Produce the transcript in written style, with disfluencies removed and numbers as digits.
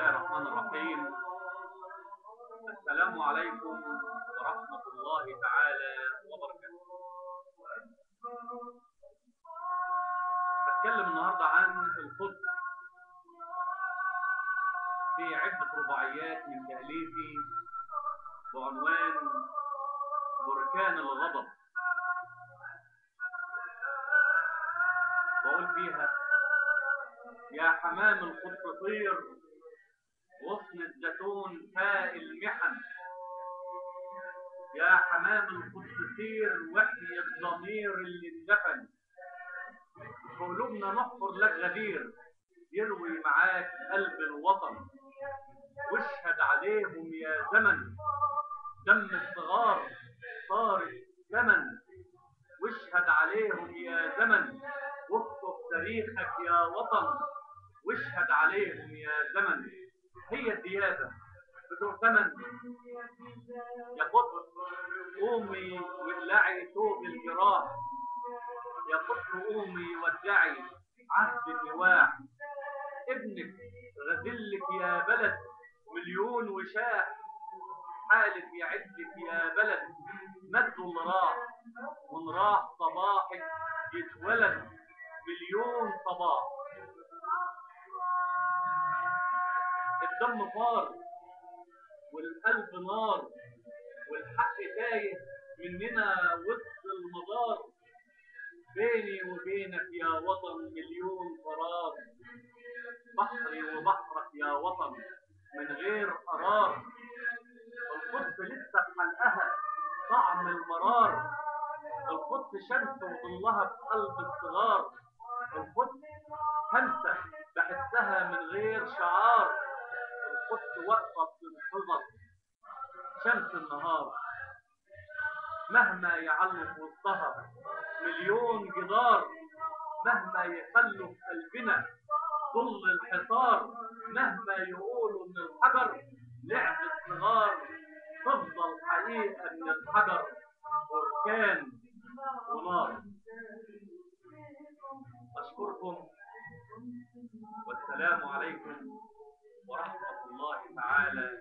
الله الرحمن الرحيم. السلام عليكم ورحمة الله تعالى وبركاته. بتكلم النهاردة عن القدس في عدة رباعيات من تأليفي بعنوان بركان الغضب. بقول فيها: يا حمام القدس طير، غصن الزيتون فاء المحن. يا حمام القدس طير واحيي الضمير اللي اندفن. في قلوبنا نحفر لك غدير يروي معاك قلب الوطن. واشهد عليهم يا زمن، دم الصغار صارت ثمن. واشهد عليهم يا زمن، واكتب تاريخك يا وطن. واشهد عليهم يا زمن، هي الديابة بتؤتمن. يا قطر قومي واقلعي ثوب الجراح. يا قطر قومي ودعي عهد النواح. ابنك غزلك يا بلد مليون وشاح. حالف يعدك يا بلد مد اللي راح، وان راح صباحك يتولد مليون صباح. الدم فار والقلب نار، والحق تايه مننا وسط المدار. بيني وبينك يا وطن مليون فراغ، بحري وبحرك يا وطن من غير قرار. القدس لسه في حلقها طعم المرار. القدس شمس وظلها في قلب الصغار. القدس همسة بحسها من غير شعار. القدس واقفة بتنتظر شمس النهار. مهما يعلق وسطها مليون جدار، مهما يخلوا في قلبنا ظل الحصار، مهما يقولوا ان الحجر لعب الصغار، تفضل حقيقة ان الحجر بركان ونار. أشكركم والسلام عليكم ورحمة الله تعالى